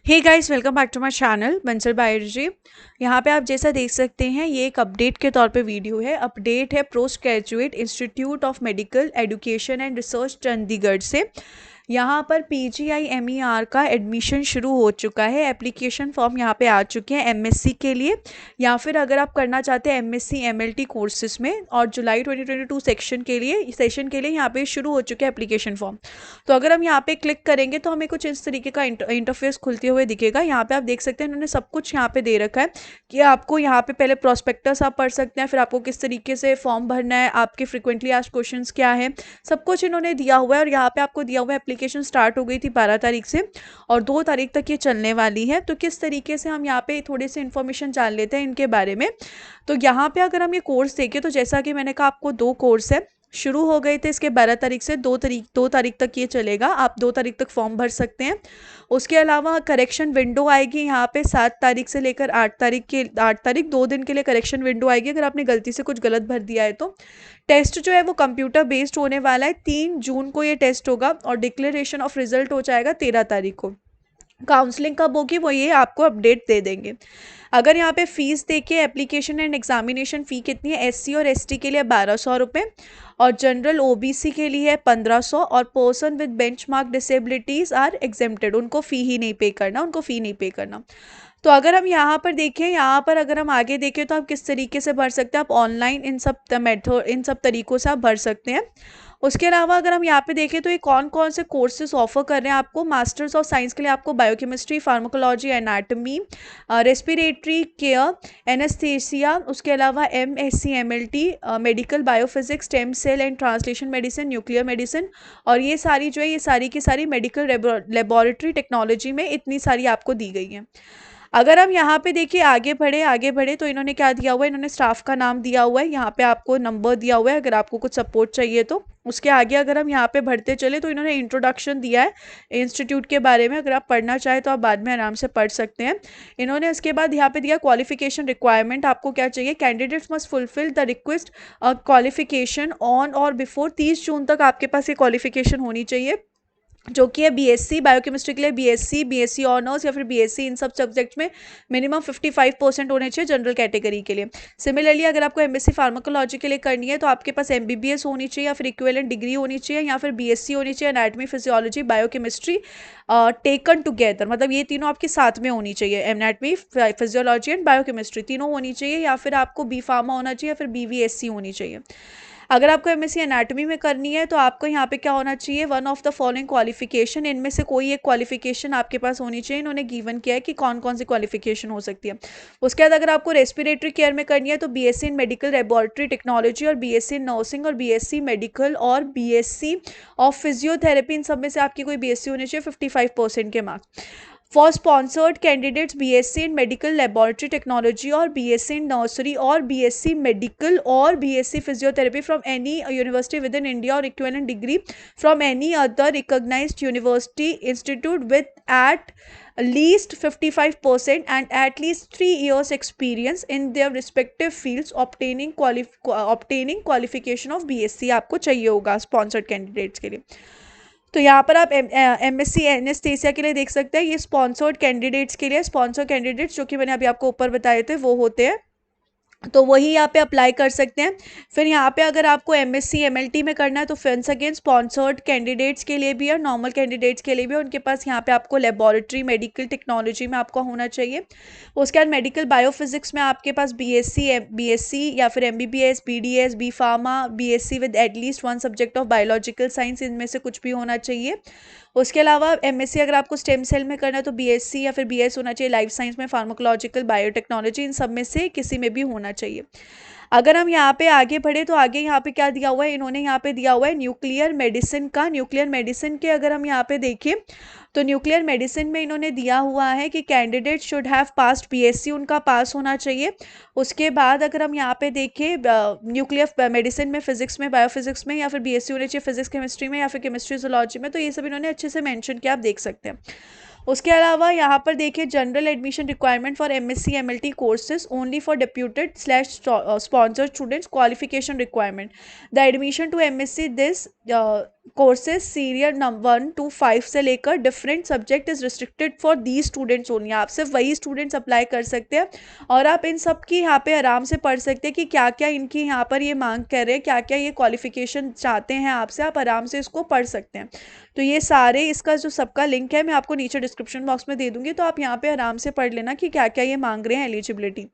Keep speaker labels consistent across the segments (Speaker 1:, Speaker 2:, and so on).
Speaker 1: Hey guys, welcome back to my channel Bansal biology. यहाँ पे आप जैसा देख सकते हैं ये एक अपडेट के तौर पे वीडियो है। अपडेट है post graduate institute of medical education and research Chandigarh से। यहाँ पर PGI-MER का एडमिशन शुरू हो चुका है। एप्लीकेशन फॉर्म यहाँ पे आ चुके हैं MSc के लिए, या फिर अगर आप करना चाहते हैं MSc MLT कोर्सेज में, और जुलाई 2022 सेशन के लिए यहाँ पे शुरू हो चुके हैं एप्लीकेशन फॉर्म। तो अगर हम यहाँ पे क्लिक करेंगे तो हमें कुछ इस तरीके का इंटरफेस खुलते हुए दिखेगा। यहाँ पे आप देख सकते हैं इन्होंने सब कुछ यहाँ पे दे रखा है कि आपको यहाँ पे पहले प्रोस्पेक्टस आप पढ़ सकते हैं, फिर आपको किस तरीके से फॉर्म भरना है, आपके फ्रिक्वेंटली आस्क्ड क्वेश्चंस क्या है, सब कुछ इन्होंने दिया हुआ है। और यहाँ पे आपको दिया हुआ है एप्लीकेशन स्टार्ट हो गई थी 12 तारीख से और 2 तारीख तक ये चलने वाली है। तो किस तरीके से हम यहाँ पे थोड़ी सी इन्फॉर्मेशन जान लेते हैं इनके बारे में। तो यहाँ पे अगर हम ये कोर्स देखें तो जैसा कि मैंने कहा आपको 2 कोर्स है, शुरू हो गए थे इसके 12 तारीख से। 2 तारीख तक ये चलेगा। आप 2 तारीख तक फॉर्म भर सकते हैं। उसके अलावा करेक्शन विंडो आएगी यहाँ पे 7 तारीख से लेकर 8 तारीख 2 दिन के लिए करेक्शन विंडो आएगी अगर आपने गलती से कुछ गलत भर दिया है तो। टेस्ट जो है वो कंप्यूटर बेस्ड होने वाला है। 3 जून को ये टेस्ट होगा और डिक्लेरेशन ऑफ रिजल्ट हो जाएगा 13 तारीख को। काउंसलिंग कब होगी वो ये आपको अपडेट दे देंगे। अगर यहाँ पे फीस देखिए, एप्लीकेशन एंड एग्जामिनेशन फ़ी कितनी है। SC और ST के लिए 1200 रुपये और जनरल OBC के लिए 1500, और person with benchmark disabilities are exempted, उनको फ़ी ही नहीं पे करना, उनको फ़ी नहीं पे करना। तो अगर हम यहाँ पर देखें, यहाँ पर अगर हम आगे देखें तो आप किस तरीके से भर सकते हैं। आप ऑनलाइन इन सब तरीक़ों से आप भर सकते हैं। उसके अलावा अगर हम यहाँ पे देखें तो ये कौन कौन से कोर्सेज ऑफर कर रहे हैं आपको। मास्टर्स ऑफ साइंस के लिए आपको biochemistry, pharmacology, anatomy, respiratory care, anaesthesia, उसके अलावा MSc MLT, medical biophysics, stem cell and translation medicine, nuclear medicine, और ये सारी जो है ये सारी की सारी मेडिकल लेबोरेटरी टेक्नोलॉजी में इतनी सारी आपको दी गई हैं। अगर हम यहाँ पे देखिए आगे बढ़े तो इन्होंने क्या दिया हुआ है, इन्होंने स्टाफ का नाम दिया हुआ है, यहाँ पे आपको नंबर दिया हुआ है अगर आपको कुछ सपोर्ट चाहिए तो। उसके आगे अगर हम यहाँ पे बढ़ते चले तो इन्होंने इंट्रोडक्शन दिया है इंस्टीट्यूट के बारे में। अगर आप पढ़ना चाहें तो आप बाद में आराम से पढ़ सकते हैं। इन्होंने उसके बाद यहाँ पे दिया क्वालिफिकेशन रिक्वायरमेंट, आपको क्या चाहिए। Candidates must fulfil the request qualification on और बिफोर 30 जून तक आपके पास ये क्वालिफिकेशन होनी चाहिए, जो कि है BSc बायोकेमिस्ट्री के लिए BSc ऑनर्स या फिर BSc इन सब सब्जेक्ट्स में मिनिमम 55% होने चाहिए जनरल कैटेगरी के लिए। सिमिलरली अगर आपको MSc फार्माकोलॉजी के लिए करनी है तो आपके पास MBBS होनी चाहिए या फिर इक्विवेलेंट डिग्री होनी चाहिए, या फिर BSc होनी चाहिए anatomy, physiology, biochemistry taken together, मतलब ये तीनों आपके साथ में होनी चाहिए। एनाटमी, फिजियोलॉजी एंड बायोकेमिस्ट्री तीनों होनी चाहिए, या फिर आपको B फार्मा होना चाहिए या फिर BVSc होनी चाहिए। अगर आपको MSc एनाटमी में करनी है तो आपको यहाँ पे क्या होना चाहिए, one of the following qualification, इनमें से कोई एक क्वालिफिकेशन आपके पास होनी चाहिए। इन्होंने गिवन किया है कि कौन कौन सी क्वालिफिकेशन हो सकती है। उसके बाद अगर आपको रेस्पिरेटरी केयर में करनी है तो BSc in medical laboratory technology और BSc इन नर्सिंग और BSc मेडिकल और BSc ऑफ फिजियोथेरेपी, इन सब में से आपकी कोई BSc होनी चाहिए 55% के marks. For sponsored candidates BSc in medical laboratory technology और BSc इन नर्सरी और BSc मेडिकल और BSc physiotherapy from any university with in India और equivalent degree from any other recognised university institute with at least 55% and at least 3 years experience in their respective fields obtaining qualification of BSc आपको चाहिए होगा sponsored candidates के लिए। तो यहाँ पर आप MSc एनेस्थीसिया के लिए देख सकते हैं, ये स्पॉन्सर्ड कैंडिडेट्स के लिए। स्पॉन्सर्ड कैंडिडेट्स जो कि मैंने अभी आपको ऊपर बताए थे वो होते हैं, तो वही यहाँ पे अप्लाई कर सकते हैं। फिर यहाँ पे अगर आपको MSc MLT में करना है तो फ्रेंड्स अगेन स्पॉन्सर्ड कैंडिडेट्स के लिए भी और नॉर्मल कैंडिडेट्स के लिए भी उनके पास यहाँ पे आपको लेबोरेटरी मेडिकल टेक्नोलॉजी में आपका होना चाहिए। उसके बाद मेडिकल बायोफिजिक्स में आपके पास BSc या फिर MBBS, BDS, B pharma, BSc with at least 1 subject of biological science, इनमें से कुछ भी होना चाहिए। उसके अलावा MSc अगर आपको स्टेम सेल में करना है तो BSc या फिर BS होना चाहिए लाइफ साइंस में, फार्माकोलॉजिकल, बायोटेक्नोलॉजी, इन सब में से किसी में भी होना चाहिए। अगर हम यहाँ पे आगे बढ़े तो आगे यहाँ पे क्या दिया हुआ है, इन्होंने यहाँ पे दिया हुआ है न्यूक्लियर मेडिसिन का। न्यूक्लियर मेडिसिन के अगर हम यहाँ पे देखें तो न्यूक्लियर मेडिसिन में इन्होंने दिया हुआ है कि candidate should have passed BSc, उनका पास होना चाहिए। उसके बाद अगर हम यहाँ पे देखें न्यूक्लियर मेडिसिन में फिजिक्स में, बायोफिजिक्स में, या फिर BSc होनी चाहिए फिजिक्स केमिस्ट्री में या फिर केमिस्ट्री जूलॉजी में, तो ये सब इन्होंने अच्छे से मेंशन किया, आप देख सकते हैं। उसके अलावा यहाँ पर देखिए general admission requirement for MSc MLT courses only for deputed / sponsored students, qualification requirement the admission to MSc this courses serial number 1 to 5 से लेकर different subject is restricted for the students only. आप सिर्फ वही students apply कर सकते हैं और आप इन सब की यहाँ पे आराम से पढ़ सकते हैं कि क्या क्या इनकी यहाँ पर ये मांग कर रहे हैं, क्या क्या ये क्वालिफिकेशन चाहते हैं आपसे, आप आराम से इसको पढ़ सकते हैं। तो ये सारे इसका जो सबका लिंक है मैं आपको नीचे डिस्क्रिप्शन बॉक्स में दे दूंगी, तो आप यहाँ पे आराम से पढ़ लेना कि क्या क्या ये मांग रहे हैं एलिजिबिलिटी।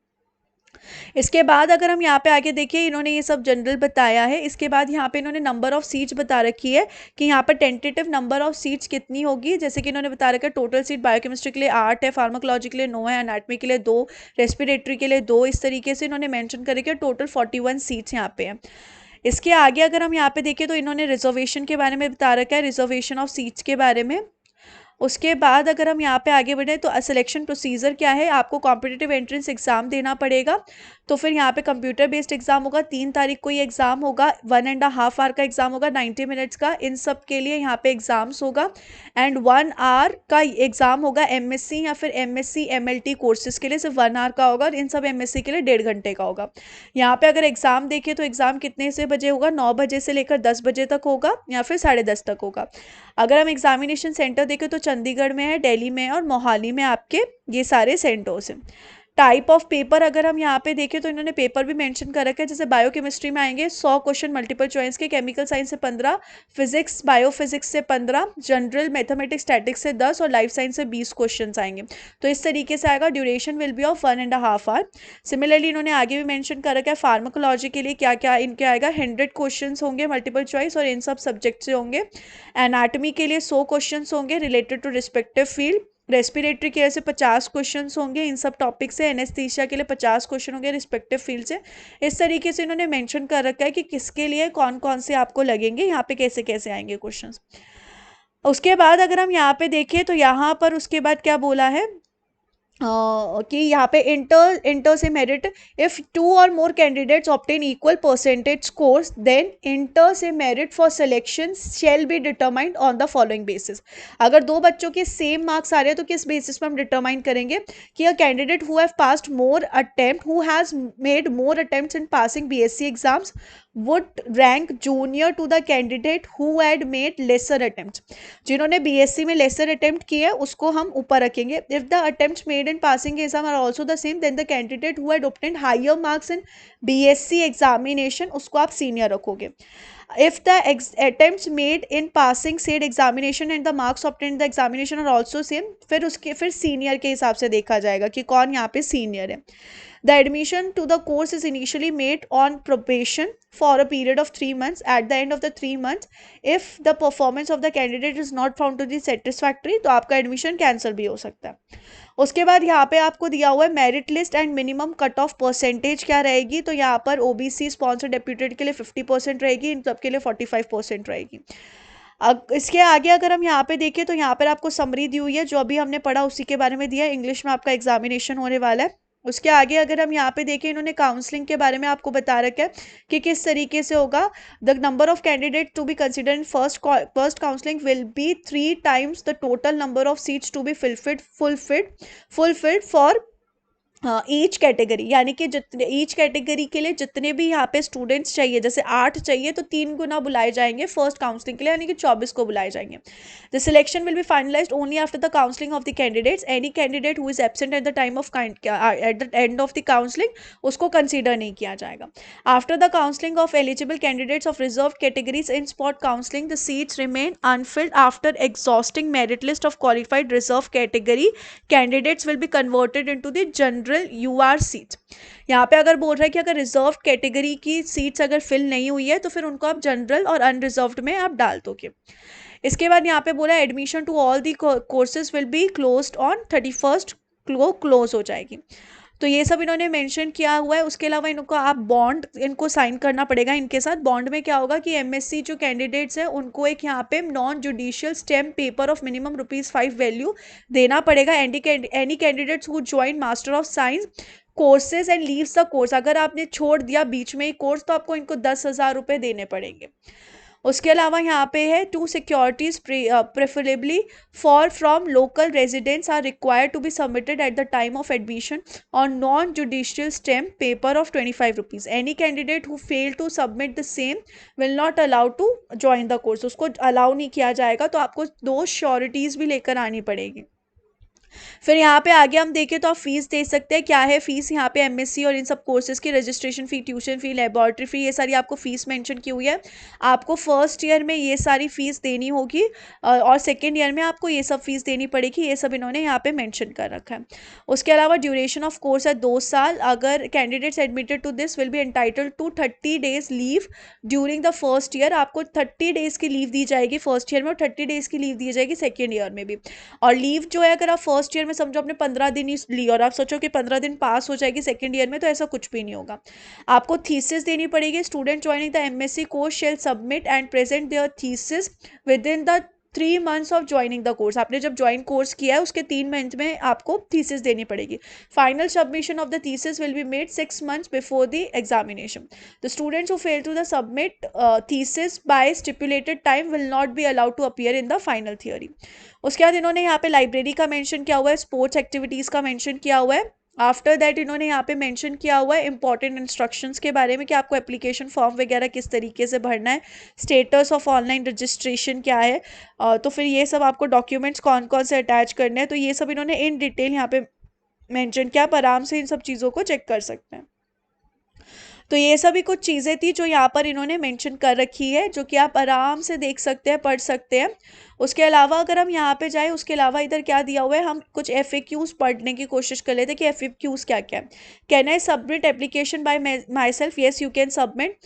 Speaker 1: इसके बाद अगर हम यहाँ पे आगे देखिए, इन्होंने ये सब जनरल बताया है। इसके बाद यहाँ पे इन्होंने नंबर ऑफ सीट्स बता रखी है कि यहाँ पर टेंटेटिव नंबर ऑफ सीट्स कितनी होगी। जैसे कि इन्होंने बता रखा है टोटल सीट बायोकेमिस्ट्री के लिए 8 है, फार्माकोलॉजी के लिए 9 है, एनाटमी के लिए 2, रेस्पिरेटरी के लिए 2। इस तरीके से इन्होंने मैंशन करे कि टोटल 41 सीट्स यहाँ पे हैं। इसके आगे अगर हम यहाँ पे देखें तो इन्होंने रिजर्वेशन के बारे में बता रखा है, रिजर्वेशन ऑफ सीट्स के बारे में। उसके बाद अगर हम यहाँ पे आगे बढ़े तो सिलेक्शन प्रोसीजर क्या है, आपको कॉम्पिटिटिव एंट्रेंस एग्जाम देना पड़ेगा। तो फिर यहाँ पे कंप्यूटर बेस्ड एग्जाम होगा, 3 तारीख को ये एग्जाम होगा, 1.5 आवर का एग्जाम होगा, 90 मिनट्स का। इन सब के लिए यहाँ पे एग्जाम्स होगा एंड 1 आवर का एग्जाम होगा एमएससी या फिर एमएससी एमएलटी कोर्सेज के लिए सिर्फ 1 आवर का होगा, और इन सब एमएससी के लिए 1.5 घंटे का होगा। यहाँ पे अगर एग्जाम देखें तो एग्जाम कितने से बजे होगा, 9 बजे से लेकर 10 बजे तक होगा या फिर 10:30 तक होगा। अगर हम एग्जामिनेशन सेंटर देखें तो चंडीगढ़ में है, दिल्ली में है और मोहाली में आपके ये सारे सेंटर्स हैं। टाइप ऑफ पेपर अगर हम यहाँ पे देखें तो इन्होंने पेपर भी मेंशन कर रखा है। जैसे बायोकेमिस्ट्री में आएंगे 100 क्वेश्चन मल्टीपल चॉइस के, केमिकल साइंस से 15, फिजिक्स बायोफिजिक्स से 15, जनरल मैथमेटिक्स स्टैटिक्स से 10 और लाइफ साइंस से 20 क्वेश्चन आएंगे। तो इस तरीके से आएगा। Duration will be of 1.5 hour. Similarly इन्होंने आगे भी मेंशन कर रखा है फार्माकोलॉजी के लिए क्या क्या इनके आएगा, 100 क्वेश्चन होंगे मल्टीपल चॉइस और इन सब सब्जेक्ट से होंगे। एनाटमी के लिए 100 क्वेश्चन होंगे related to respective field. Respiratory care से 50 क्वेश्चंस होंगे इन सब टॉपिक से। एनेस्थीसिया के लिए 50 क्वेश्चन होंगे रिस्पेक्टिव फील्ड से। इस तरीके से इन्होंने मेंशन कर रखा है कि किसके लिए कौन कौन से आपको लगेंगे, यहाँ पे कैसे कैसे आएंगे क्वेश्चंस। उसके बाद अगर हम यहाँ पे देखें तो यहाँ पर उसके बाद क्या बोला है कि यहाँ पे inter se merit, if 2 or more candidates obtain equal percentage scores then inter se merit for selection shall be determined on the following basis. अगर 2 बच्चों के सेम मार्क्स आ रहे हैं तो किस बेसिस पर हम डिटरमाइन करेंगे कि a candidate who have passed more attempt, who has made more attempts in passing BSc exams would rank junior to the candidate who had made lesser attempts। जिन्होंने BSc में लेसर अटेम्प्ट किए उसको हम ऊपर रखेंगे। If the attempts made in passing exam are also the same then the candidate who had obtained higher marks in BSc examination उसको आप senior रखोगे। If the attempts made in passing said examination and the marks obtained in the examination are also same, फिर senior के हिसाब से देखा जाएगा कि कौन यहाँ पे सीनियर है। The admission to the course is initially made on probation for a period of 3 months. At the end of the 3 months, if the performance of the candidate is not found to be satisfactory, तो आपका admission cancel भी हो सकता है। उसके बाद यहाँ पे आपको दिया हुआ है merit list and minimum cut off percentage क्या रहेगी। तो यहाँ पर ओबीसी स्पॉन्सर डेप्यूटेड के लिए 50% रहेगी, इन सब के लिए 45% रहेगी। इसके आगे अगर हम यहाँ पे देखें तो यहाँ पर आपको समरी दी हुई है, जो अभी हमने पढ़ा उसी के बारे में दिया है। इंग्लिश में आपका एग्जामिनेशन होने वाला है। उसके आगे अगर हम यहाँ पे देखें इन्होंने काउंसलिंग के बारे में आपको बता रखा है कि किस तरीके से होगा। The number of candidate to be consider in first counselling will be 3 times the total number of seats to be fulfilled for each category. यानी कि जितने ईच कैटेगरी के लिए जितने भी यहाँ पे स्टूडेंट्स चाहिए, जैसे 8 चाहिए तो 3 गुना बुलाए जाएंगे फर्स्ट काउंसलिंग के लिए, यानी कि 24 को बुलाए जाएंगे। The selection will be finalised only after the counselling of the candidates. Any candidate who is absent at the time of at the end of the counselling उसको कंसिडर नहीं किया जाएगा। After the counselling of eligible candidates of reserve categories in spot counselling the seats remain unfilled after exhausting merit list of qualified reserve category candidates will be converted into the general UR seats. यहाँ पे अगर बोल रहा है कि अगर reserve category की seats अगर फिल नहीं हुई है तो फिर उनको आप जनरल और अनरिजर्व्ड में आप डाल दोगे। इसके बाद यहाँ पे बोला admission to all the courses will be closed on 31st close हो जाएगी। तो ये सब इन्होंने मेंशन किया हुआ है। उसके अलावा इनको आप बॉन्ड इनको साइन करना पड़ेगा इनके साथ। बॉन्ड में क्या होगा कि एमएससी जो कैंडिडेट्स हैं उनको एक यहाँ पे non judicial stamp paper of minimum ₹5 value देना पड़ेगा। Any candidates who join master of science courses and leaves the course, अगर आपने छोड़ दिया बीच में ही कोर्स तो आपको इनको 10,000 रुपये देने पड़ेंगे। उसके अलावा यहाँ पे है 2 securities preferably for from local residents are required to be submitted at the time of admission on non judicial stamp paper of 25 rupees. Any candidate who fail to submit the same will not allowed to join the course. उसको allow नहीं किया जाएगा, तो आपको 2 sureties भी लेकर आनी पड़ेगी। फिर यहाँ पे आगे हम देखें तो आप फीस दे सकते हैं। क्या है फीस, यहाँ पे एमएससी और इन सब कोर्सेज की registration fee, tuition fee, laboratory fee, ये सारी आपको फीस मेंशन की हुई है। आपको फर्स्ट ईयर में ये सारी फीस देनी होगी और सेकेंड ईयर में आपको ये सब फीस देनी पड़ेगी। ये सब इन्होंने यहाँ पे मेंशन कर रखा है। उसके अलावा ड्यूरेशन ऑफ कोर्स है 2 साल। अगर candidates admitted to this will be entitled to 30 days leave during the first year. आपको 30 डेज की लीव दी जाएगी फर्स्ट ईयर में और 30 डेज की लीव दी जाएगी सेकेंड ईयर में भी। और लीव जो है, अगर आप फर्स्ट ईयर में समझो आपने 15 दिन ही ली और आप सोचो कि 15 दिन पास हो जाएगी सेकेंड ईयर में, तो ऐसा कुछ भी नहीं होगा। आपको थीसिस देनी पड़ेगी। Student joining the MSc course shall submit and present their thesis within the 3 months of joining the course. आपने जब ज्वाइन कोर्स किया है उसके 3 मंथ में आपको थीसिस देनी पड़ेगी। Final submission of the thesis will be made 6 months before the examination. The students who fail to the submit thesis by stipulated time will not be allowed to appear in the final theory. उसके बाद इन्होंने यहाँ पे library का mention किया हुआ है, sports activities का मेंशन किया हुआ है। आफ्टर दैट इन्होंने यहाँ पे मेंशन किया हुआ है इंपॉर्टेंट इंस्ट्रक्शंस के बारे में कि आपको एप्लीकेशन फॉर्म वगैरह किस तरीके से भरना है, स्टेटस ऑफ ऑनलाइन रजिस्ट्रेशन क्या है, तो फिर ये सब आपको डॉक्यूमेंट्स कौन कौन से अटैच करने हैं, तो ये सब इन्होंने इन डिटेल यहाँ पे मेंशन किया। आप आराम से इन सब चीज़ों को चेक कर सकते हैं। तो ये सभी कुछ चीज़ें थी जो यहाँ पर इन्होंने मेंशन कर रखी है, जो कि आप आराम से देख सकते हैं, पढ़ सकते हैं। उसके अलावा अगर हम यहाँ पे जाए, उसके अलावा इधर क्या दिया हुआ है, हम कुछ FAQs पढ़ने की कोशिश कर लेते हैं कि FAQs क्या क्या है। Can I submit application by myself? Yes you can submit.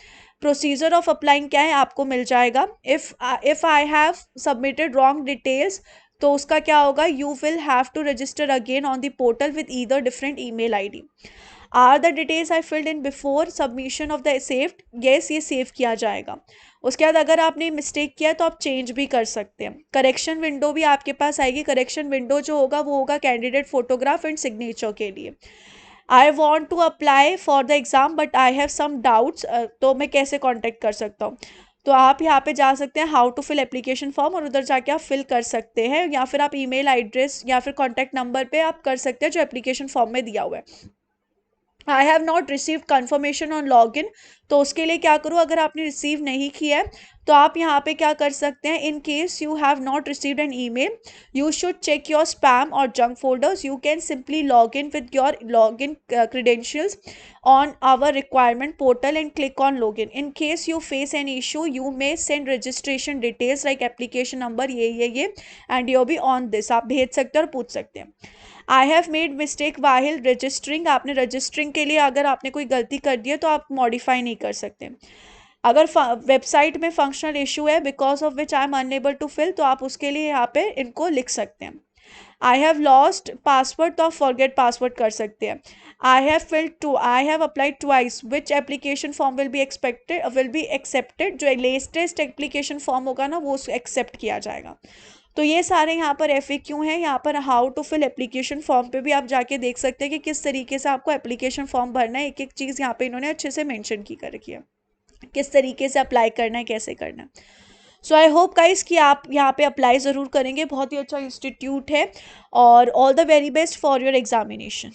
Speaker 1: Procedure of applying क्या है, आपको मिल जाएगा। If I have submitted wrong details, तो उसका क्या होगा, you will have to register again on the portal with either different email ID। Are the details I filled in before submission of the saved? Yes, ये save किया जाएगा। उसके बाद अगर आपने मिस्टेक किया तो आप चेंज भी कर सकते हैं। करेक्शन विंडो भी आपके पास आएगी। करेक्शन विंडो जो होगा वो होगा कैंडिडेट फोटोग्राफ एंड सिग्नेचर के लिए। I want to apply for the exam but I have some doubts, तो मैं कैसे कॉन्टेक्ट कर सकता हूँ? तो आप यहाँ पे जा सकते हैं how to fill application form और उधर जाके आप फिल कर सकते हैं, या फिर आप ईमेल एड्रेस या फिर कॉन्टैक्ट नंबर पे आप कर सकते हैं जो एप्लीकेशन फॉर्म में दिया हुआ है। I have not receive confirmation on log in, तो उसके लिए क्या करूँ, अगर आपने रिसीव नहीं किया है तो आप यहाँ पे क्या कर सकते हैं, in case you have not received an email you should check your spam और junk folders. You can simply log in with your login credentials on our requirement portal and click on login. In case you face an issue, you may send registration details like application number ये and you'll be on this. आप भेज सकते हैं और पूछ सकते हैं। I have made mistake वाहिल registering, आपने रजिस्टरिंग के लिए अगर आपने कोई गलती कर दी है तो आप मॉडिफाई नहीं कर सकते। अगर वेबसाइट में फंक्शनल इशू है because of which I am unable to fill, तो आप उसके लिए यहाँ पे इनको लिख सकते हैं। आई हैव लॉस्ट पासवर्ड, तो आप फॉरगेट पासवर्ड कर सकते हैं। I have applied twice, which application form will be accepted, जो लेटेस्ट एप्लीकेशन फॉर्म होगा ना वो एक्सेप्ट किया जाएगा। तो ये सारे यहाँ पर FAQ हैं। यहाँ पर how to fill application form पे भी आप जाके देख सकते हैं कि किस तरीके से आपको एप्लीकेशन फॉर्म भरना है। एक एक चीज़ यहाँ पे इन्होंने अच्छे से मेंशन की कर रखी है, किस तरीके से अप्लाई करना है, कैसे करना है। सो आई होप गाइस कि आप यहाँ पे अप्लाई ज़रूर करेंगे। बहुत ही अच्छा इंस्टीट्यूट है और all the very best for your examination.